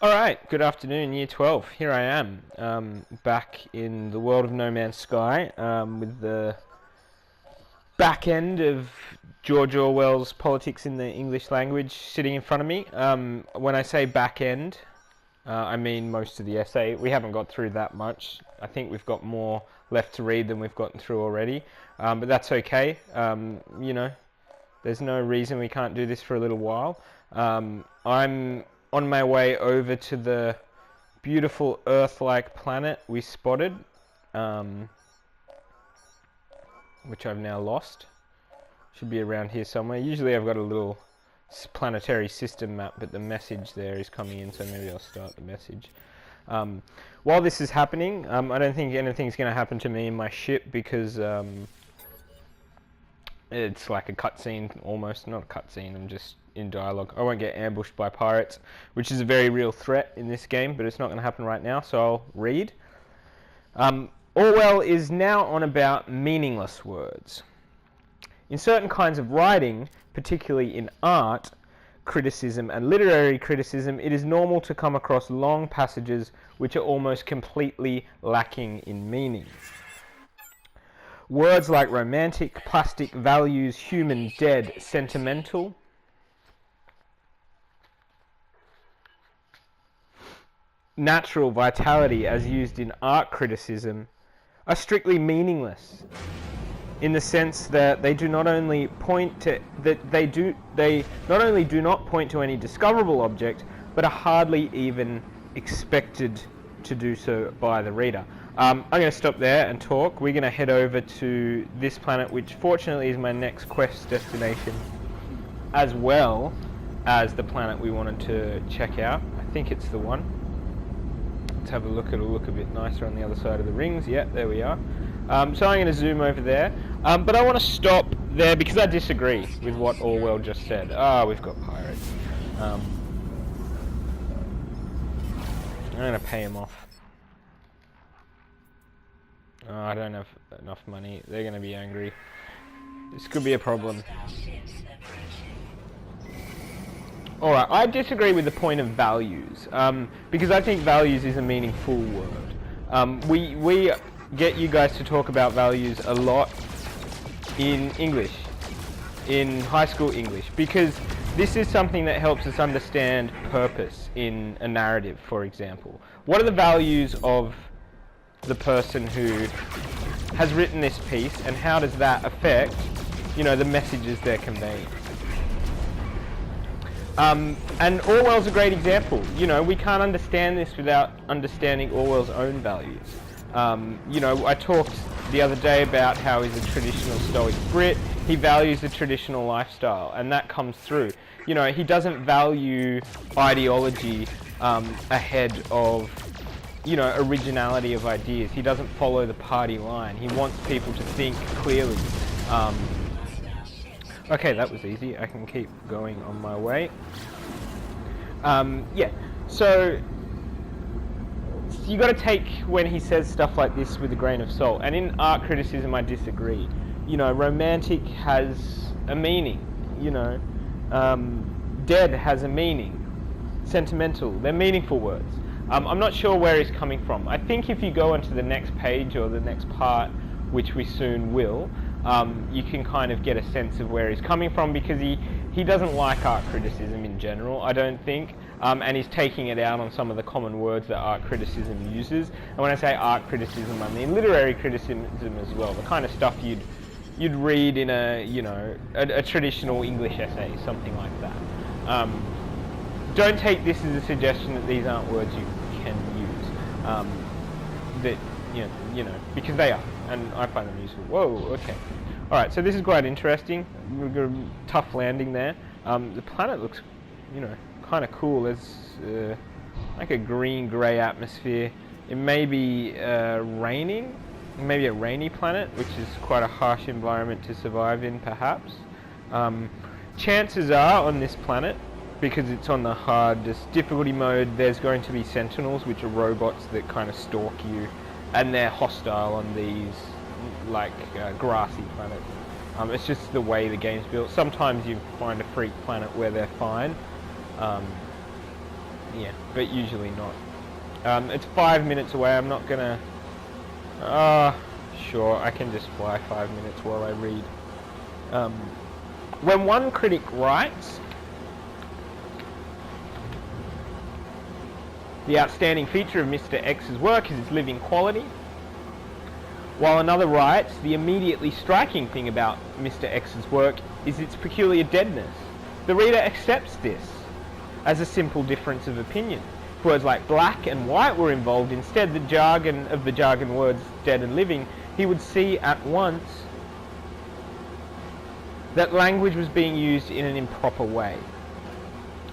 Alright, good afternoon, Year 12. Here I am, back in the world of No Man's Sky, with the back end of George Orwell's Politics in the English Language sitting in front of me. When I say back end, I mean most of the essay. We haven't got through that much. I think we've got more left to read than we've gotten through already, but that's okay. There's no reason we can't do this for a little while. I'm on my way over to the beautiful Earth-like planet we spotted, which I've now lost. Should be around here somewhere. Usually I've got a little planetary system map, but the message there is coming in, so maybe I'll start the message. While this is happening, I don't think anything's going to happen to me in my ship because it's like a cutscene, almost. Not a cutscene, I'm just in dialogue. I won't get ambushed by pirates, which is a very real threat in this game, but it's not going to happen right now, so I'll read. Orwell is now on about meaningless words. In certain kinds of writing, particularly in art, criticism and literary criticism, it is normal to come across long passages which are almost completely lacking in meaning. Words like romantic, plastic, values, human, dead, sentimental, natural, vitality, as used in art criticism, are strictly meaningless, in the sense that they do not only point to they not only do not point to any discoverable object, but are hardly even expected to do so by the reader. I'm going to stop there and talk. We're going to head over to this planet, which fortunately is my next quest destination, as well as the planet we wanted to check out. I think it's the one. Let's have a look. It'll look a bit nicer on the other side of the rings. Yeah, there we are. So I'm going to zoom over there. But I want to stop there because I disagree with what Orwell just said. We've got pirates. I'm going to pay him off. I don't have enough money. They're going to be angry. This could be a problem. Alright, I disagree with the point of values, because I think values is a meaningful word. We get you guys to talk about values a lot in English, in high school English, because this is something that helps us understand purpose in a narrative, for example. What are the values of the person who has written this piece, and how does that affect, the messages they're conveying? And Orwell's a great example. We can't understand this without understanding Orwell's own values. I talked the other day about how he's a traditional Stoic Brit. He values the traditional lifestyle, and that comes through. He doesn't value ideology ahead of, originality of ideas. He doesn't follow the party line. He wants people to think clearly. Okay, that was easy. I can keep going on my way. So you got to take when he says stuff like this with a grain of salt. And in art criticism, I disagree. Romantic has a meaning. Dead has a meaning. Sentimental, they're meaningful words. I'm not sure where he's coming from. I think if you go onto the next page or the next part, which we soon will, you can kind of get a sense of where he's coming from, because he doesn't like art criticism in general, I don't think, and he's taking it out on some of the common words that art criticism uses. And when I say art criticism, I mean literary criticism as well, the kind of stuff you'd read in a traditional English essay, something like that. Don't take this as a suggestion that these aren't words you can use, because they are, and I find them useful. Whoa, okay. Alright, so this is quite interesting. We've got a tough landing there. The planet looks, kind of cool. There's like a green-grey atmosphere. It may be raining, maybe a rainy planet, which is quite a harsh environment to survive in, perhaps. Chances are on this planet, because it's on the hardest difficulty mode, there's going to be sentinels, which are robots that kind of stalk you, and they're hostile on these grassy planets. It's just the way the game's built. Sometimes you find a freak planet where they're fine, Yeah, but usually not. It's 5 minutes away. I'm not gonna... Sure, I can just fly 5 minutes while I read. When one critic writes, the outstanding feature of Mr. X's work is its living quality, while another writes, the immediately striking thing about Mr. X's work is its peculiar deadness. The reader accepts this as a simple difference of opinion. If words like black and white were involved instead the jargon of the jargon words dead and living, he would see at once that language was being used in an improper way.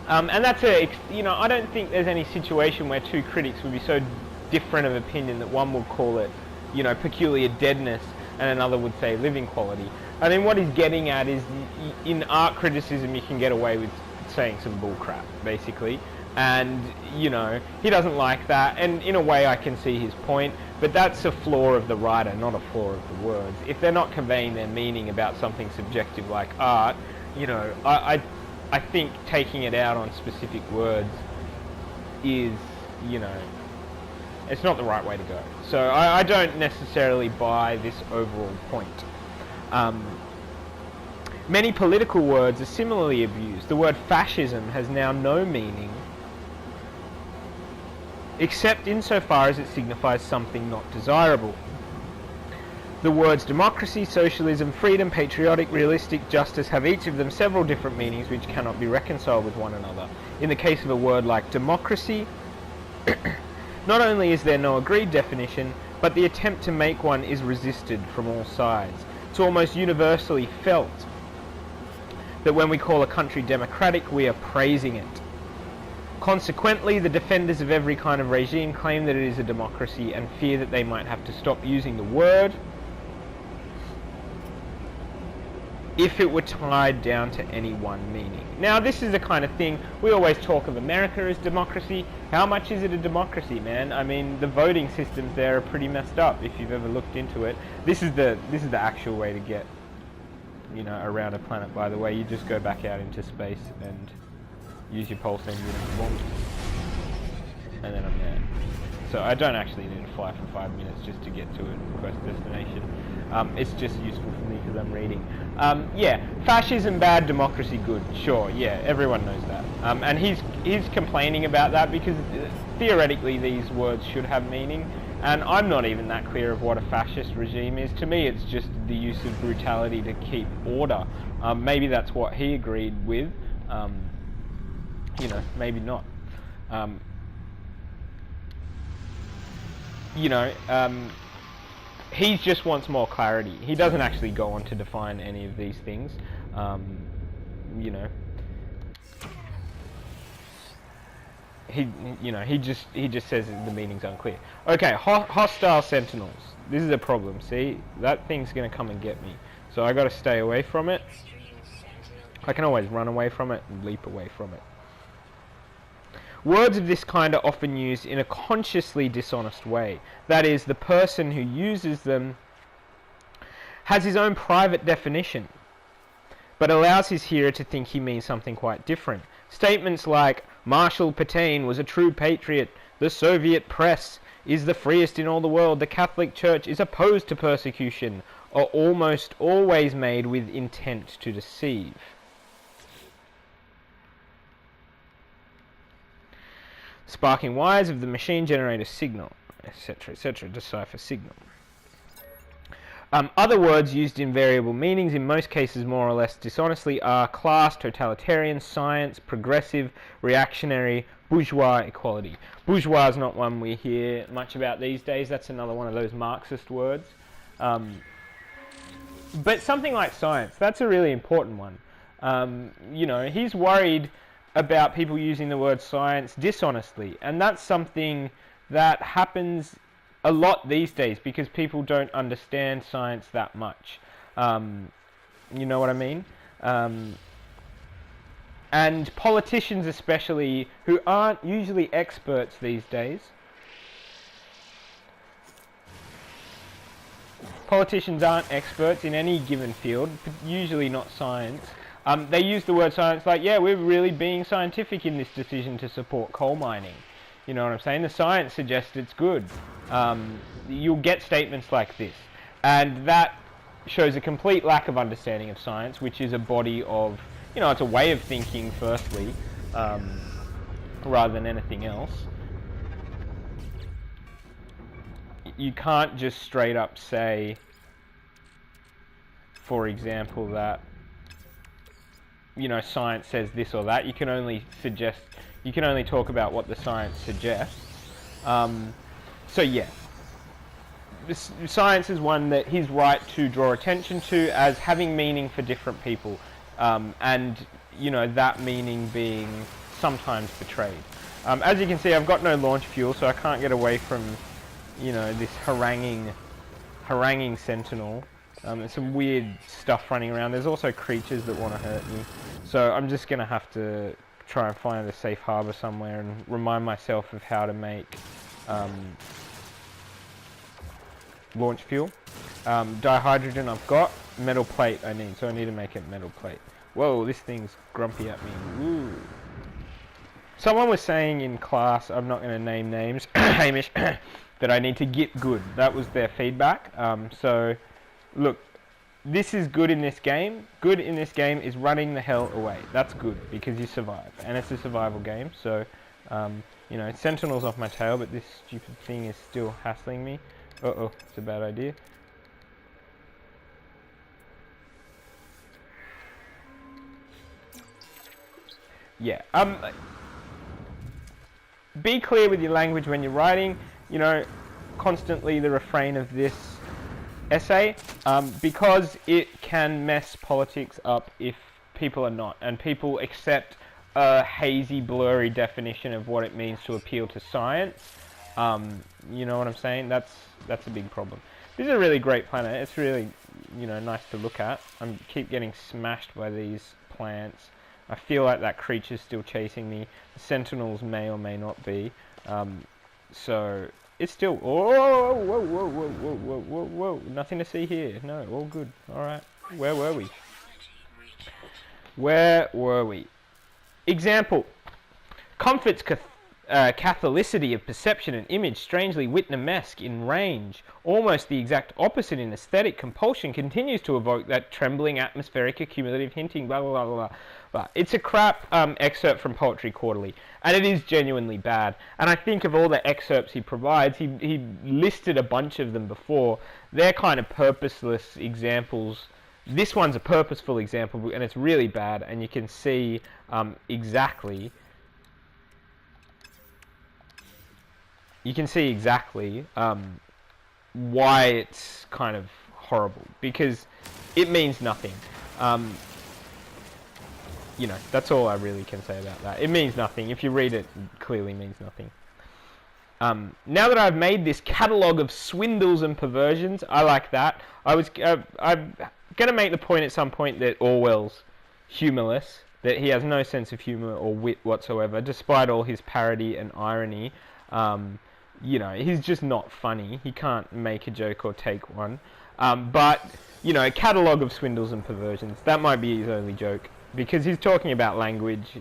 And that's I don't think there's any situation where two critics would be so different of opinion that one would call it, peculiar deadness and another would say living quality. I mean, what he's getting at is in art criticism you can get away with saying some bullcrap, basically. And, he doesn't like that, and in a way I can see his point, but that's a flaw of the writer, not a flaw of the words. If they're not conveying their meaning about something subjective like art, I think taking it out on specific words is, it's not the right way to go. So I don't necessarily buy this overall point. Many political words are similarly abused. The word fascism has now no meaning except insofar as it signifies something not desirable. The words democracy, socialism, freedom, patriotic, realistic, justice have each of them several different meanings which cannot be reconciled with one another. In the case of a word like democracy, not only is there no agreed definition, but the attempt to make one is resisted from all sides. It's almost universally felt that when we call a country democratic, we are praising it. Consequently, the defenders of every kind of regime claim that it is a democracy and fear that they might have to stop using the word if it were tied down to any one meaning. Now, this is the kind of thing, we always talk of America as democracy. How much is it a democracy, man? I mean, the voting systems there are pretty messed up if you've ever looked into it. This is the actual way to get, around a planet, by the way. You just go back out into space and use your pulse engine and then I'm there. So I don't actually need to fly for 5 minutes just to get to a quest destination. It's just useful for me because I'm reading. Fascism bad, democracy good. Sure, yeah, everyone knows that. And he's complaining about that because theoretically these words should have meaning. And I'm not even that clear of what a fascist regime is. To me, it's just the use of brutality to keep order. Maybe that's what he agreed with. Maybe not. He just wants more clarity. He doesn't actually go on to define any of these things. He just says the meaning's unclear. Okay, hostile sentinels. This is a problem. See, that thing's gonna come and get me. So I gotta stay away from it. I can always run away from it and leap away from it. Words of this kind are often used in a consciously dishonest way. That is, the person who uses them has his own private definition, but allows his hearer to think he means something quite different. Statements like, Marshal Pétain was a true patriot, the Soviet press is the freest in all the world, the Catholic Church is opposed to persecution, are almost always made with intent to deceive. Sparking wires of the machine generate a signal, etc., etc., decipher signal. Other words used in variable meanings, in most cases more or less dishonestly, are class, totalitarian, science, progressive, reactionary, bourgeois, equality. Bourgeois is not one we hear much about these days. That's another one of those Marxist words. But something like science, that's a really important one. He's worried about people using the word science dishonestly, and that's something that happens a lot these days because people don't understand science that much. You know what I mean? And politicians especially, who aren't usually experts these days, politicians aren't experts in any given field, usually not science, They use the word science like, yeah, we're really being scientific in this decision to support coal mining. You know what I'm saying? The science suggests it's good. You'll get statements like this. And that shows a complete lack of understanding of science, which is a body of, it's a way of thinking, firstly, rather than anything else. You can't just straight up say, for example, that, science says this or that. You can only talk about what the science suggests. So yeah, science is one that he's right to draw attention to as having meaning for different people, and that meaning being sometimes betrayed. As you can see, I've got no launch fuel, so I can't get away from this haranguing sentinel. There's some weird stuff running around. There's also creatures that want to hurt me, so I'm just gonna have to try and find a safe harbor somewhere and remind myself of how to make launch fuel. Dihydrogen I've got. Metal plate I need, so I need to make a metal plate. Whoa, this thing's grumpy at me. Ooh. Someone was saying in class, I'm not going to name names, Hamish, that I need to get good. That was their feedback. So, look, this is good in this game. Good in this game is running the hell away. That's good, because you survive. And it's a survival game, so, Sentinel's off my tail, but this stupid thing is still hassling me. Uh-oh, it's a bad idea. Yeah, be clear with your language when you're writing. Constantly the refrain of this essay, because it can mess politics up if people are not, and people accept a hazy, blurry definition of what it means to appeal to science. You know what I'm saying? That's a big problem. This is a really great planet. It's really, nice to look at. I keep getting smashed by these plants. I feel like that creature's still chasing me. The sentinels may or may not be. So it's still. Oh, whoa, whoa, whoa, whoa, whoa, whoa, whoa! Nothing to see here. No, all good. All right. Where were we? Where were we? Example. Comfort's catholicity of perception and image, strangely Whitnam-esque in range, almost the exact opposite in aesthetic. Compulsion continues to evoke that trembling atmospheric accumulative hinting, blah, blah, blah, blah, blah. It's a crap excerpt from Poetry Quarterly, and it is genuinely bad. And I think of all the excerpts he provides, he listed a bunch of them before. They're kind of purposeless examples. This one's a purposeful example, and it's really bad, and you can see exactly why it's kind of horrible, because it means nothing. That's all I really can say about that. It means nothing. If you read it, it clearly means nothing. Now that I've made this catalogue of swindles and perversions, I like that. I'm going to make the point at some point that Orwell's humorless, that he has no sense of humour or wit whatsoever, despite all his parody and irony. He's just not funny. He can't make a joke or take one. But, a catalogue of swindles and perversions, that might be his only joke, because he's talking about language,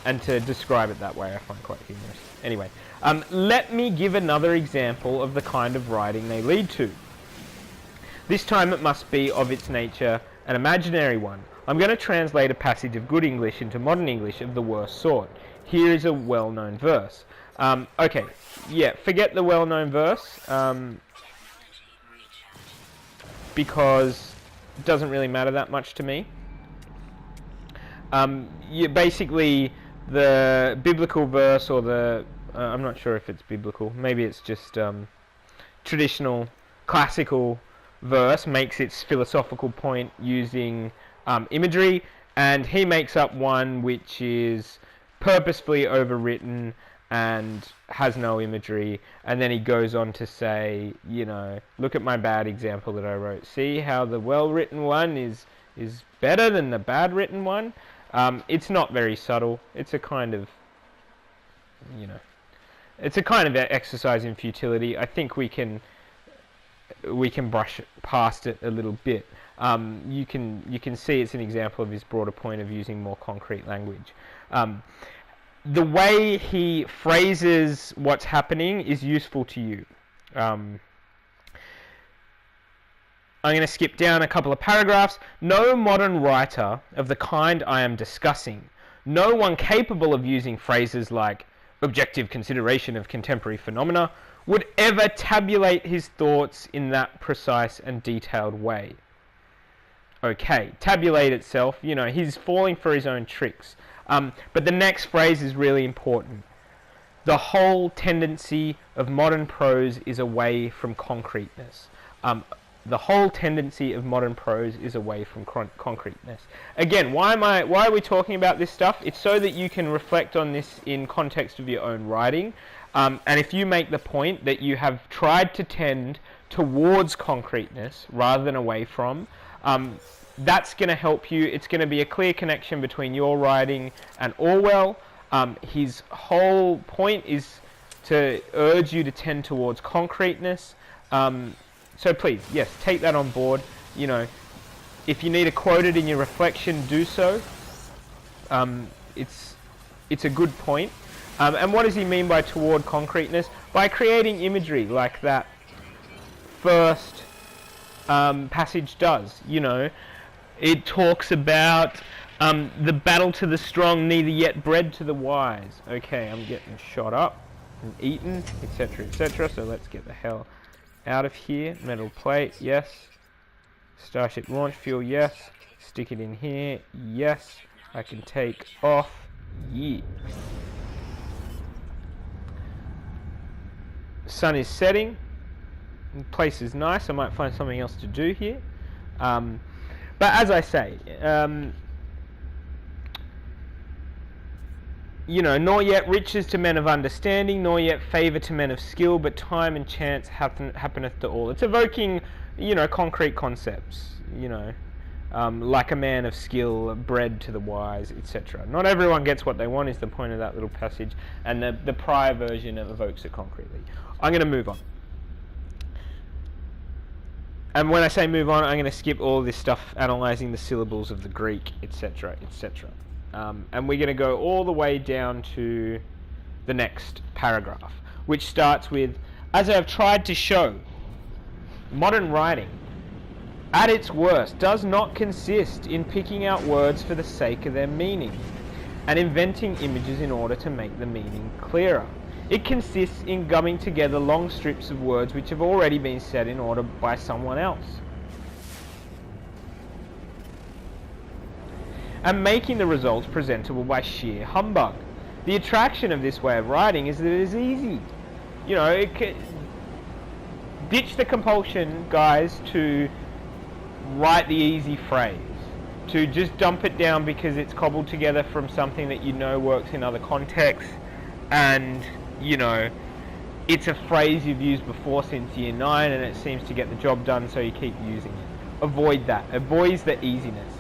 and to describe it that way I find quite humorous. Anyway, let me give another example of the kind of writing they lead to. This time it must be, of its nature, an imaginary one. I'm going to translate a passage of good English into modern English of the worst sort. Here is a well-known verse. Okay, yeah, forget the well-known verse, because it doesn't really matter that much to me. Basically, the biblical verse, or the, I'm not sure if it's biblical, maybe it's just traditional, classical verse, makes its philosophical point using imagery, and he makes up one which is purposefully overwritten and has no imagery, and then he goes on to say, look at my bad example that I wrote. See how the well-written one is better than the bad-written one? It's not very subtle. It's a kind of, it's a kind of exercise in futility. I think we can brush past it a little bit. You can see it's an example of his broader point of using more concrete language. The way he phrases what's happening is useful to you. I'm going to skip down a couple of paragraphs. No modern writer of the kind I am discussing, no one capable of using phrases like objective consideration of contemporary phenomena, would ever tabulate his thoughts in that precise and detailed way. Okay, tabulate itself, he's falling for his own tricks. But the next phrase is really important. The whole tendency of modern prose is away from concreteness. The whole tendency of modern prose is away from concreteness. Again, why are we talking about this stuff? It's so that you can reflect on this in context of your own writing. And if you make the point that you have tried to tend towards concreteness rather than away from, that's going to help you. It's going to be a clear connection between your writing and Orwell. His whole point is to urge you to tend towards concreteness. So please, yes, take that on board. If you need to quote it in your reflection, do so. It's a good point. And what does he mean by toward concreteness? By creating imagery like that first passage does. It talks about the battle to the strong, neither yet bread to the wise. Okay, I'm getting shot up and eaten, etc., etc. So let's get the hell out of here. Metal plate, yes. Starship launch fuel, yes. Stick it in here, yes. I can take off, yeah. Sun is setting. The place is nice. I might find something else to do here. But as I say, nor yet riches to men of understanding, nor yet favour to men of skill, but time and chance happeneth to all. It's evoking, concrete concepts, like a man of skill, bread to the wise, etc. Not everyone gets what they want is the point of that little passage, and the prior version evokes it concretely. I'm going to move on. And when I say move on, I'm going to skip all this stuff, analysing the syllables of the Greek, etc., etc. And we're going to go all the way down to the next paragraph, which starts with, as I have tried to show, modern writing, at its worst, does not consist in picking out words for the sake of their meaning, and inventing images in order to make the meaning clearer. It consists in gumming together long strips of words which have already been said in order by someone else, and making the results presentable by sheer humbug. The attraction of this way of writing is that it is easy. Ditch the compulsion, guys, to write the easy phrase, to just dump it down because it's cobbled together from something that works in other contexts, and it's a phrase you've used before since year 9 and it seems to get the job done, so you keep using it. Avoid that. Avoid the easiness.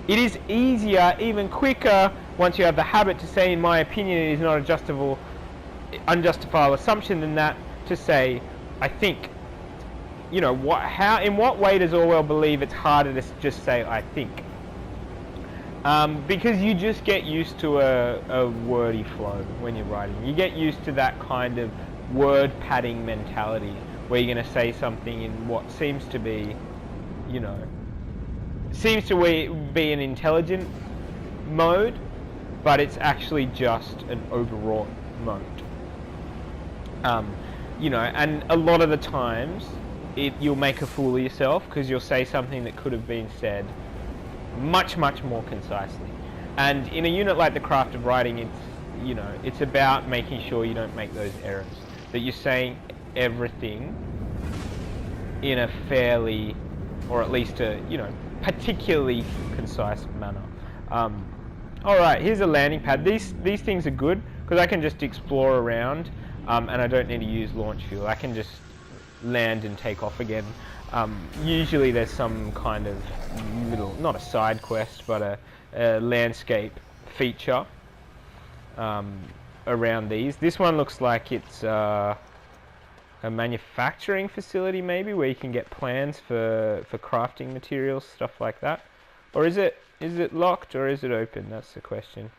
It is easier, even quicker, once you have the habit to say, in my opinion, it is not a unjustifiable assumption than that, to say, I think. In what way does Orwell believe it's harder to just say, I think? Because you just get used to a wordy flow when you're writing. You get used to that kind of word padding mentality, where you're going to say something in what seems to be, be an intelligent mode, but it's actually just an overwrought mode. And a lot of the times, you'll make a fool of yourself because you'll say something that could have been said much, much more concisely. And in a unit like the craft of writing, it's about making sure you don't make those errors, that you're saying everything in a fairly, or at least a, particularly concise manner. Alright, here's a landing pad. These things are good because I can just explore around, and I don't need to use launch fuel. I can just land and take off again. Usually there's some kind of little, not a side quest, but a landscape feature around these. This one looks like it's a manufacturing facility, maybe, where you can get plans for crafting materials, stuff like that. Or is it locked or is it open? That's the question.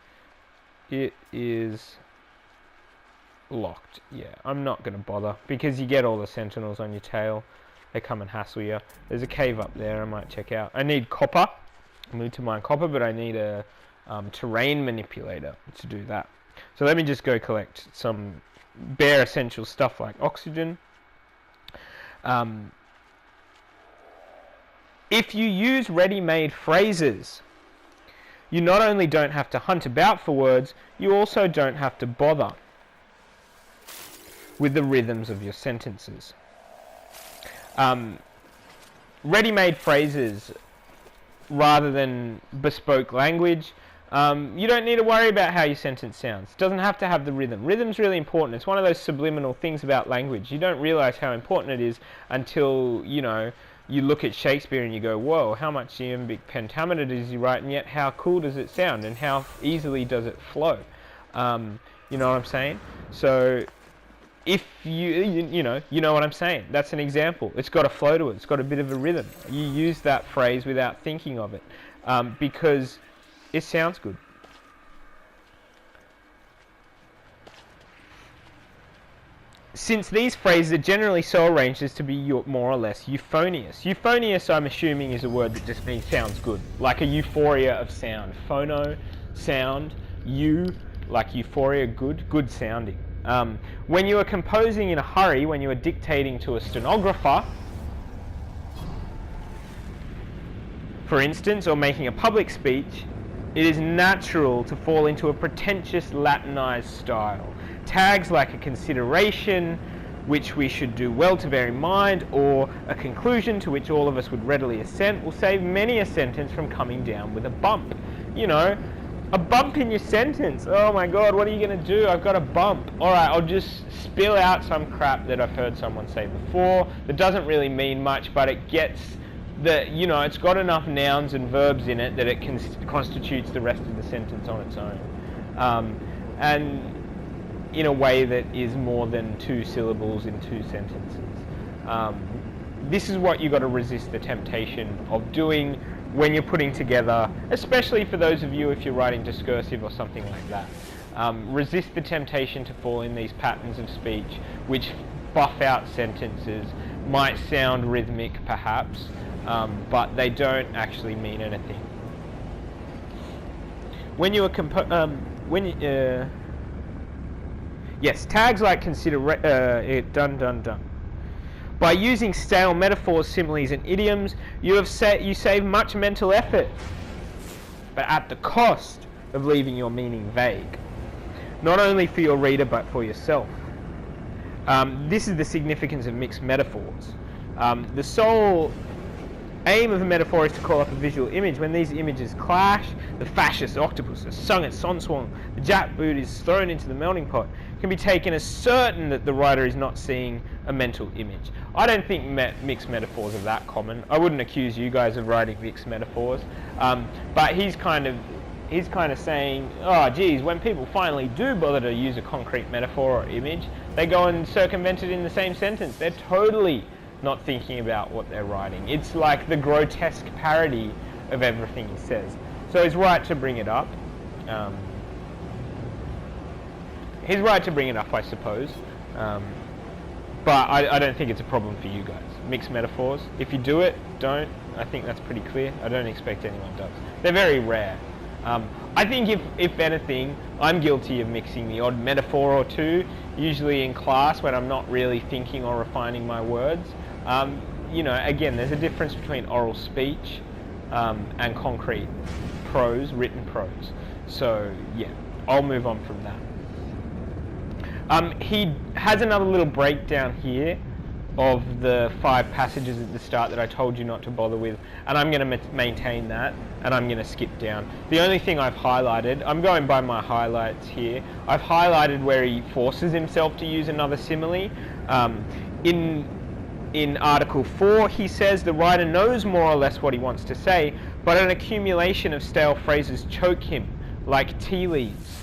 It is locked. Yeah, I'm not going to bother because you get all the sentinels on your tail. They come and hassle you. There's a cave up there I might check out. I need copper. I need to mine copper, but I need a terrain manipulator to do that. So let me just go collect some bare essential stuff like oxygen. If you use ready-made phrases, you not only don't have to hunt about for words, you also don't have to bother with the rhythms of your sentences. Ready-made phrases rather than bespoke language, you don't need to worry about how your sentence sounds. It doesn't have to have the rhythm. Rhythm's really important. It's one of those subliminal things about language. You don't realize how important it is until, you look at Shakespeare and you go, whoa, how much iambic pentameter does he write, and yet how cool does it sound, and how easily does it flow? You know what I'm saying? So if you know what I'm saying. That's an example. It's got a flow to it. It's got a bit of a rhythm. You use that phrase without thinking of it because it sounds good. Since these phrases are generally so arranged as to be more or less euphonious. Euphonious, I'm assuming, is a word that just means sounds good. Like a euphoria of sound. Phono, sound. Like euphoria, good sounding. When you are composing in a hurry, when you are dictating to a stenographer, for instance, or making a public speech, it is natural to fall into a pretentious Latinized style. Tags like a consideration, which we should do well to bear in mind, or a conclusion to which all of us would readily assent, will save many a sentence from coming down with a bump. A bump in your sentence. Oh my god, what are you going to do? I've got a bump. Alright, I'll just spill out some crap that I've heard someone say before that doesn't really mean much, but it gets it's got enough nouns and verbs in it that it constitutes the rest of the sentence on its own. And in a way that is more than 2 syllables in 2 sentences. This is what you've got to resist the temptation of doing when you're putting together, especially for those of you if you're writing discursive or something like that. Resist the temptation to fall in these patterns of speech which buff out sentences, might sound rhythmic perhaps, but they don't actually mean anything. When you are yes, tags like done. By using stale metaphors, similes, and idioms, you save much mental effort, but at the cost of leaving your meaning vague, not only for your reader but for yourself. This is the significance of mixed metaphors. The sole aim of a metaphor is to call up a visual image. When these images clash, the fascist octopus is sung at Sonswong, the jackboot is thrown into the melting pot, it can be taken as certain that the writer is not seeing a mental image. I don't think mixed metaphors are that common. I wouldn't accuse you guys of writing mixed metaphors, but he's kind of saying, oh geez, when people finally do bother to use a concrete metaphor or image, they go and circumvent it in the same sentence. They're totally not thinking about what they're writing. It's like the grotesque parody of everything he says. So he's right to bring it up. He's right to bring it up, I suppose. But I don't think it's a problem for you guys. Mixed metaphors. If you do it, don't. I think that's pretty clear. I don't expect anyone does. They're very rare. I think if anything, I'm guilty of mixing the odd metaphor or two, usually in class when I'm not really thinking or refining my words. Again, there's a difference between oral speech and concrete prose, written prose. So, yeah, I'll move on from that. He has another little breakdown here of the 5 passages at the start that I told you not to bother with, and I'm going to maintain that, and I'm going to skip down. The only thing I've highlighted, I'm going by my highlights here, I've highlighted where he forces himself to use another simile. In Article 4, he says the writer knows more or less what he wants to say, but an accumulation of stale phrases choke him, like tea leaves.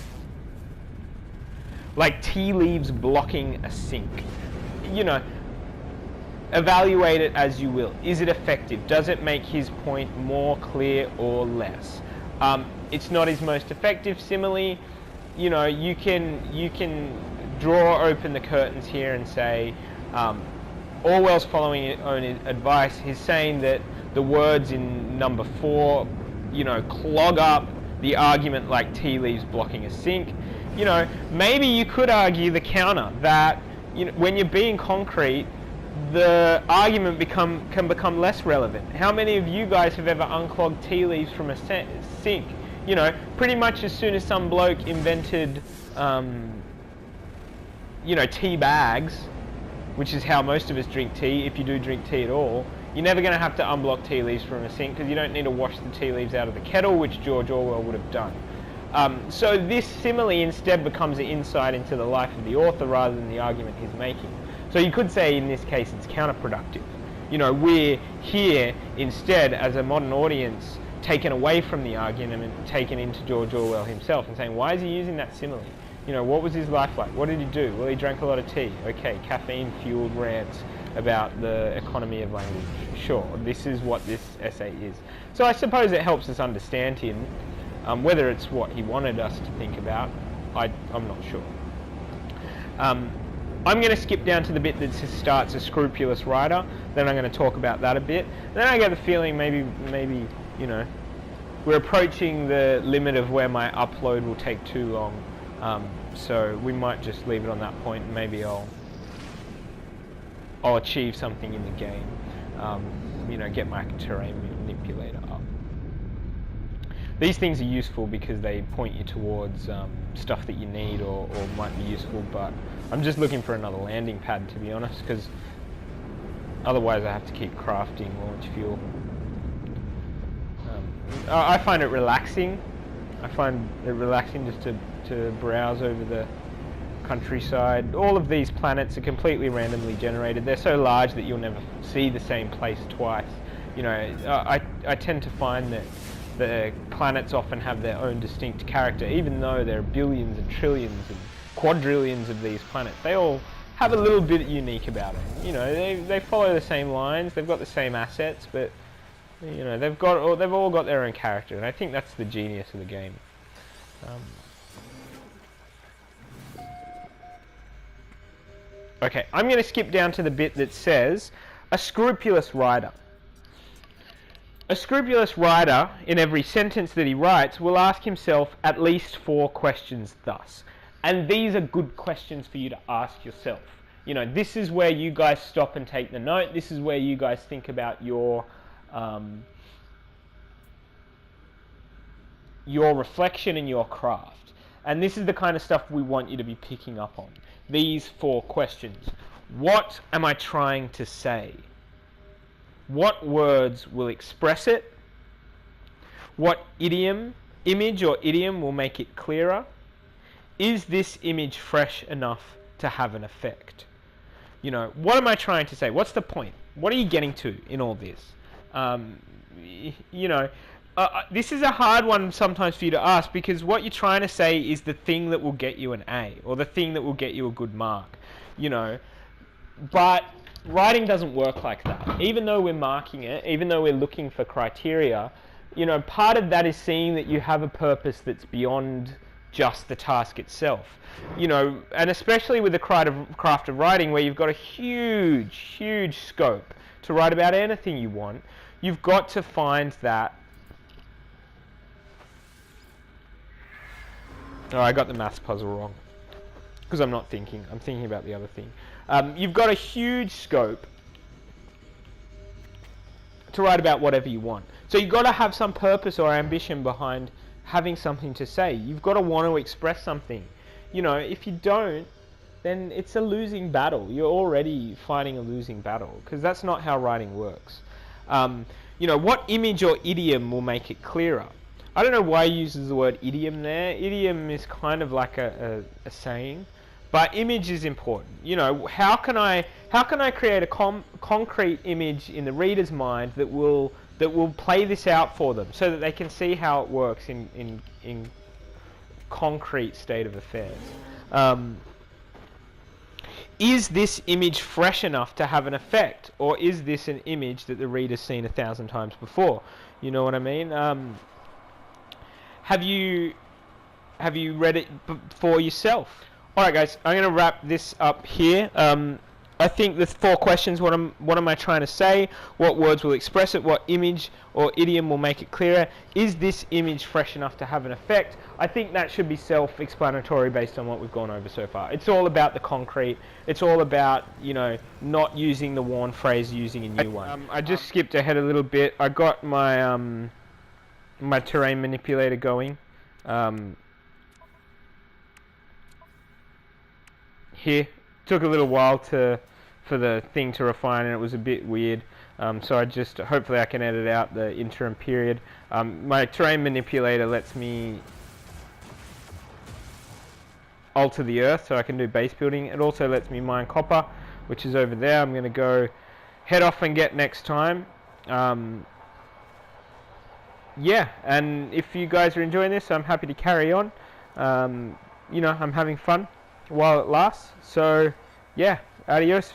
Like tea leaves blocking a sink. you know, evaluate it as you will. Is it effective? Does it make his point more clear or less? It's not his most effective simile. You know, you can draw open the curtains here and say, Orwell's following his own advice. He's saying that the words in number 4, you know, clog up the argument like tea leaves blocking a sink. You know, maybe you could argue the counter that, you know, when you're being concrete, the argument can become less relevant. How many of you guys have ever unclogged tea leaves from a sink? You know, pretty much as soon as some bloke invented, you know, tea bags, which is how most of us drink tea, if you do drink tea at all, you're never going to have to unblock tea leaves from a sink because you don't need to wash the tea leaves out of the kettle, which George Orwell would have done. So this simile instead becomes an insight into the life of the author rather than the argument he's making. So you could say in this case it's counterproductive. You know, we're here instead as a modern audience taken away from the argument and taken into George Orwell himself and saying, why is he using that simile? You know, what was his life like? What did he do? Well, he drank a lot of tea. Okay, caffeine-fueled rants about the economy of language. Sure, this is what this essay is. So I suppose it helps us understand him. Whether it's what he wanted us to think about, I'm not sure. I'm going to skip down to the bit that starts a scrupulous writer. Then I'm going to talk about that a bit. And then I get the feeling maybe you know, we're approaching the limit of where my upload will take too long. So we might just leave it on that point, and maybe I'll achieve something in the game. You know, get my terrain manipulator up. These things are useful because they point you towards stuff that you need or might be useful, but I'm just looking for another landing pad, to be honest, because otherwise I have to keep crafting launch fuel. I find it relaxing. I find it relaxing just to browse over the countryside. All of these planets are completely randomly generated. They're so large that you'll never see the same place twice. You know, I tend to find that the planets often have their own distinct character, even though there are billions and trillions and quadrillions of these planets. They all have a little bit unique about them. You know, they follow the same lines, they've got the same assets, but you know, they've all got their own character, and I think that's the genius of the game. Okay, I'm going to skip down to the bit that says, a scrupulous writer. A scrupulous writer, in every sentence that he writes, will ask himself at least 4 questions thus. And these are good questions for you to ask yourself. You know, this is where you guys stop and take the note. This is where you guys think about your reflection and your craft. And this is the kind of stuff we want you to be picking up on. These 4 questions. What am I trying to say? What words will express it? What image or idiom will make it clearer? Is this image fresh enough to have an effect? You know, what am I trying to say? What's the point? What are you getting to in all this? You know, this is a hard one sometimes for you to ask, because what you're trying to say is the thing that will get you an A, or the thing that will get you a good mark, you know. But writing doesn't work like that. Even though we're marking it, even though we're looking for criteria, you know, part of that is seeing that you have a purpose that's beyond just the task itself. You know, and especially with the craft of writing, where you've got a huge scope to write about anything you want, you've got to find that. Oh, I got the maths puzzle wrong, because I'm not thinking. I'm thinking about the other thing. You've got a huge scope to write about whatever you want. So you've got to have some purpose or ambition behind having something to say. You've got to want to express something. You know, if you don't, then it's a losing battle. You're already fighting a losing battle, because that's not how writing works. You know, what image or idiom will make it clearer? I don't know why he uses the word idiom there. Idiom is kind of like a saying, but image is important. You know, how can I create a concrete image in the reader's mind that will play this out for them, so that they can see how it works in concrete state of affairs. is this image fresh enough to have an effect, or is this an image that the reader's seen 1,000 times before? You know what I mean? Have you read it for yourself? All right, guys, I'm going to wrap this up here. I think the 4 questions, what am I trying to say? What words will express it? What image or idiom will make it clearer? Is this image fresh enough to have an effect? I think that should be self-explanatory based on what we've gone over so far. It's all about the concrete. It's all about, you know, not using the worn phrase, using a new one. I just skipped ahead a little bit. I got my my terrain manipulator going. Here. Took a little while for the thing to refine, and it was a bit weird. So hopefully I can edit out the interim period. My terrain manipulator lets me alter the earth, so I can do base building. It also lets me mine copper, which is over there. I'm going to go head off and get next time. Yeah, and if you guys are enjoying this, I'm happy to carry on. You know, I'm having fun while it lasts. So, yeah, adios.